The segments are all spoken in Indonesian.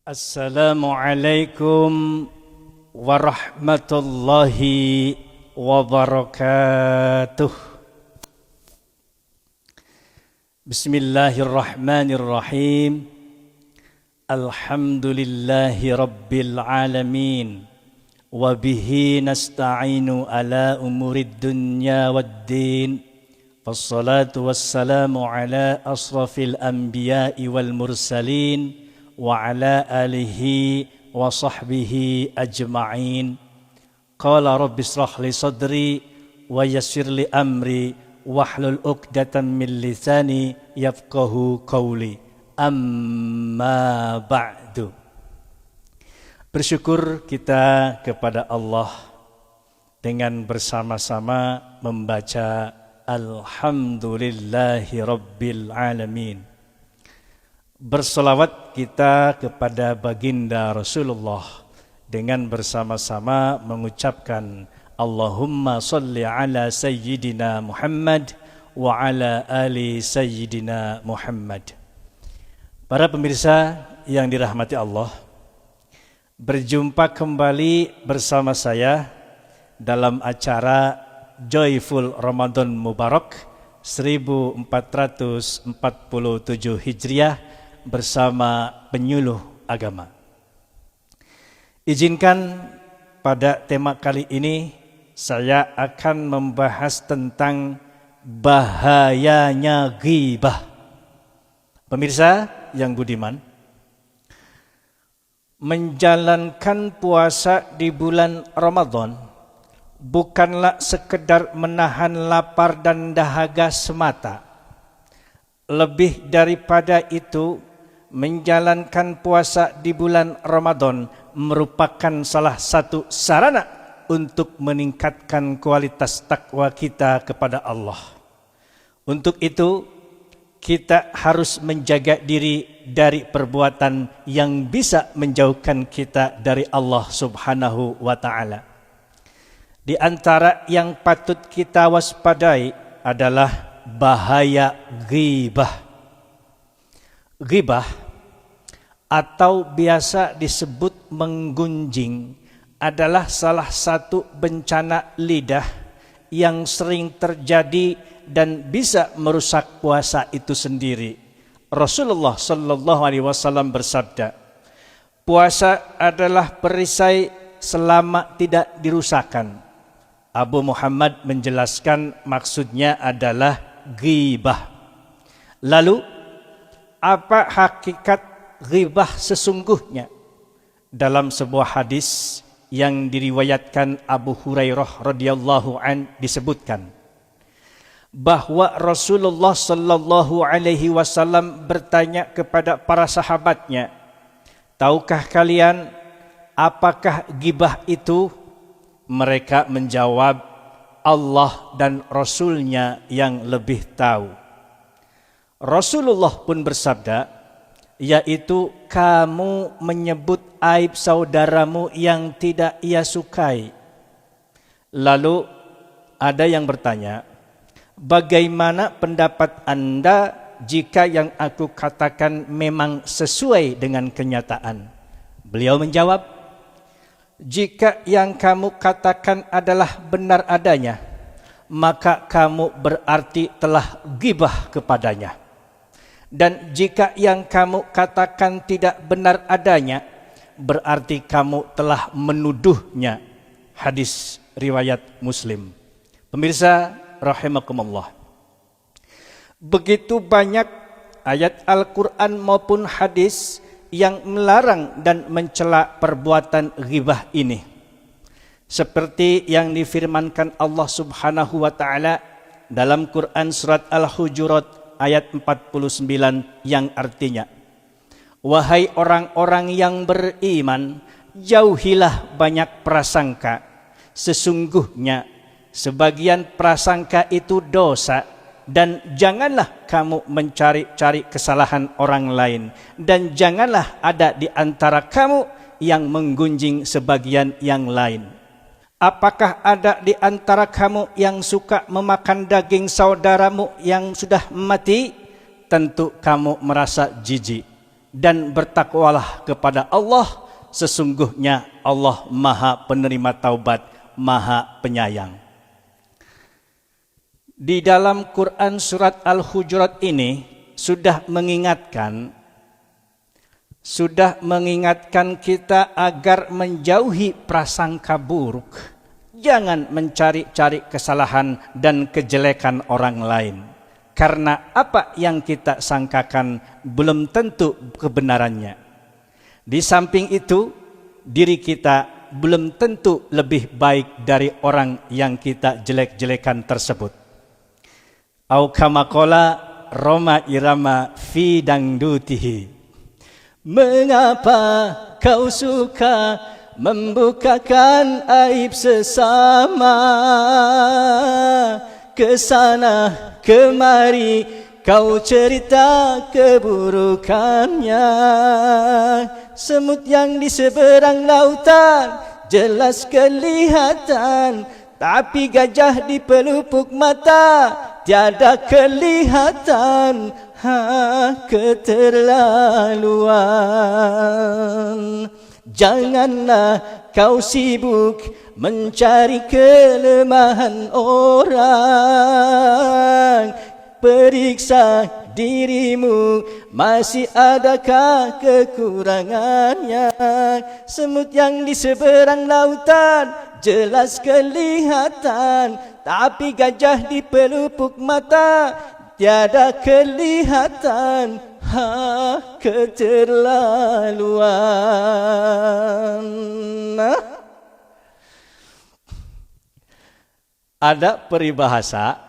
Assalamualaikum warahmatullahi wabarakatuh. Bismillahirrahmanirrahim. Alhamdulillahi rabbil alamin. Wabihi nasta'inu ala umurid dunya waddin. Wassalatu wassalamu ala asrafil anbiya'i wal mursalin. Wa ala alihi wa sahbihi ajma'in. Qala rabbi israh li sadri wa yassir li amri wahlul 'uqdatam min lisani yafqahu qawli. Amma ba'du. Bersyukur kita kepada Allah dengan bersama-sama membaca Alhamdulillahi Rabbil Alamin. Bersolawat kita kepada baginda Rasulullah dengan bersama-sama mengucapkan Allahumma salli ala Sayyidina Muhammad wa ala ali Sayyidina Muhammad. Para pemirsa yang dirahmati Allah, berjumpa kembali bersama saya dalam acara Joyful Ramadan Mubarak 1447 Hijriah bersama penyuluh agama. Izinkan pada tema kali ini saya akan membahas tentang bahayanya ghibah. Pemirsa yang budiman, menjalankan puasa di bulan Ramadan bukanlah sekedar menahan lapar dan dahaga semata. Lebih daripada itu, menjalankan puasa di bulan Ramadan merupakan salah satu sarana untuk meningkatkan kualitas takwa kita kepada Allah. Untuk itu, kita harus menjaga diri dari perbuatan yang bisa menjauhkan kita dari Allah Subhanahu wa ta'ala. Di antara yang patut kita waspadai adalah bahaya ghibah. Ghibah atau biasa disebut menggunjing adalah salah satu bencana lidah yang sering terjadi dan bisa merusak puasa itu sendiri. Rasulullah sallallahu alaihi wasallam bersabda, puasa adalah perisai selama tidak dirusakkan. Abu Muhammad menjelaskan maksudnya adalah ghibah. Lalu apa hakikat ghibah sesungguhnya? Dalam sebuah hadis yang diriwayatkan Abu Hurairah radhiyallahu an disebutkan bahwa Rasulullah sallallahu alaihi wasallam bertanya kepada para sahabatnya, "Tahukah kalian apakah ghibah itu?" Mereka menjawab, "Allah dan Rasulnya yang lebih tahu." Rasulullah pun bersabda, yaitu kamu menyebut aib saudaramu yang tidak ia sukai. Lalu ada yang bertanya, bagaimana pendapat Anda jika yang aku katakan memang sesuai dengan kenyataan? Beliau menjawab, jika yang kamu katakan adalah benar adanya, maka kamu berarti telah ghibah kepadanya. Dan jika yang kamu katakan tidak benar adanya, berarti kamu telah menuduhnya. Hadis riwayat Muslim. Pemirsa rahimakumullah, begitu banyak ayat Al-Quran maupun hadis yang melarang dan mencela perbuatan ghibah ini. Seperti yang difirmankan Allah Subhanahu wa ta'ala dalam Quran surat Al-Hujurat ayat 49 yang artinya, wahai orang-orang yang beriman, jauhilah banyak prasangka. Sesungguhnya sebagian prasangka itu dosa, dan janganlah kamu mencari-cari kesalahan orang lain, dan janganlah ada di antara kamu yang menggunjing sebagian yang lain. Apakah ada di antara kamu yang suka memakan daging saudaramu yang sudah mati? Tentu kamu merasa jijik. dan bertakwalah kepada Allah, sesungguhnya Allah Maha Penerima Taubat, Maha Penyayang. Di dalam Quran surat Al-Hujurat ini sudah mengingatkan kita agar menjauhi prasangka buruk. Jangan mencari-cari kesalahan dan kejelekan orang lain. Karena apa yang kita sangkakan belum tentu kebenarannya. Di samping itu, diri kita belum tentu lebih baik dari orang yang kita jelek-jelekan tersebut. Au kama qala Roma Irama fi dangdutihi. Mengapa kau suka membukakan aib sesama? Kesana kemari kau cerita keburukannya. Semut yang di seberang lautan jelas kelihatan, tapi gajah di pelupuk mata tiada kelihatan. Keterlaluan. Janganlah kau sibuk mencari kelemahan orang. Periksa dirimu, masih adakah kekurangannya? Semut yang di seberang lautan jelas kelihatan, tapi gajah di pelupuk mata tiada kelihatan. Keterlaluan. Ada peribahasa,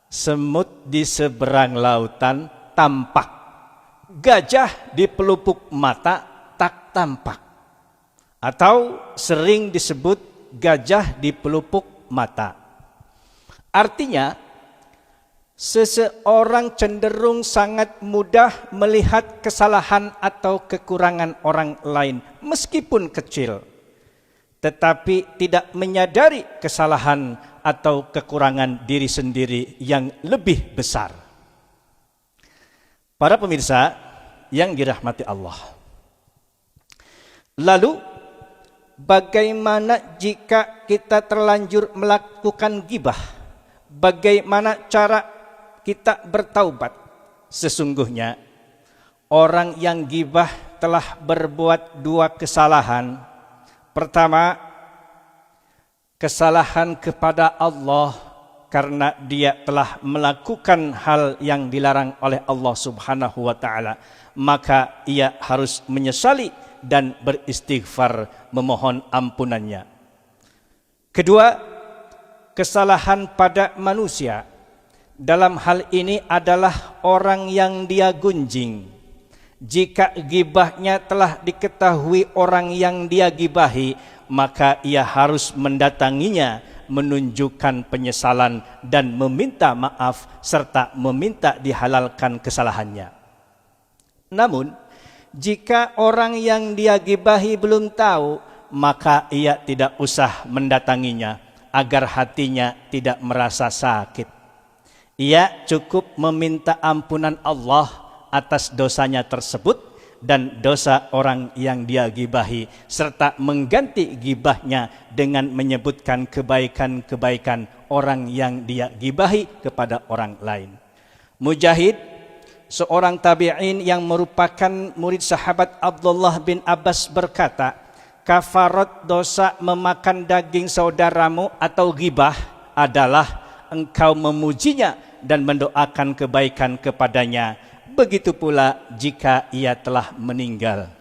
semut di seberang lautan tampak, gajah di pelupuk mata tak tampak. Atau sering disebut gajah di pelupuk mata. Artinya, seseorang cenderung sangat mudah melihat kesalahan atau kekurangan orang lain meskipun kecil, tetapi tidak menyadari kesalahan atau kekurangan diri sendiri yang lebih besar. Para pemirsa yang dirahmati Allah. Lalu, bagaimana jika kita terlanjur melakukan ghibah? Bagaimana cara kita bertaubat? Sesungguhnya orang yang ghibah telah berbuat dua kesalahan. Pertama, kesalahan kepada Allah karena dia telah melakukan hal yang dilarang oleh Allah Subhanahu wa taala, maka ia harus menyesali dan beristighfar memohon ampunannya. Kedua, kesalahan pada manusia. Dalam hal ini adalah orang yang dia gunjing. Jika gibahnya telah diketahui orang yang dia gibahi, maka ia harus mendatanginya, menunjukkan penyesalan dan meminta maaf serta meminta dihalalkan kesalahannya. Namun, jika orang yang dia gibahi belum tahu, maka ia tidak usah mendatanginya agar hatinya tidak merasa sakit. Ia cukup meminta ampunan Allah atas dosanya tersebut dan dosa orang yang dia gibahi, serta mengganti gibahnya dengan menyebutkan kebaikan-kebaikan orang yang dia gibahi kepada orang lain. Mujahid, seorang tabi'in yang merupakan murid sahabat Abdullah bin Abbas berkata, kafarat dosa memakan daging saudaramu atau ghibah adalah engkau memujinya dan mendoakan kebaikan kepadanya. Begitu pula jika ia telah meninggal.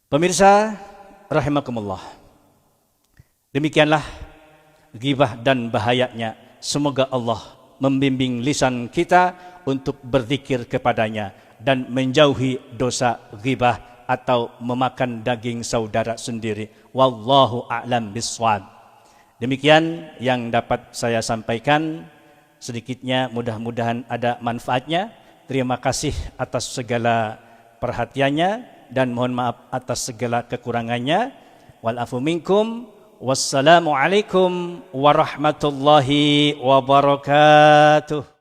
Pemirsa rahimakumullah, demikianlah ghibah dan bahayanya. Semoga Allah membimbing lisan kita untuk berzikir kepadanya dan menjauhi dosa ghibah atau memakan daging saudara sendiri. Wallahu a'lam bishawab. Demikian yang dapat saya sampaikan, sedikitnya mudah-mudahan ada manfaatnya. Terima kasih atas segala perhatiannya dan mohon maaf atas segala kekurangannya. Wal afu minkum. Wassalamualaikum warahmatullahi wabarakatuh.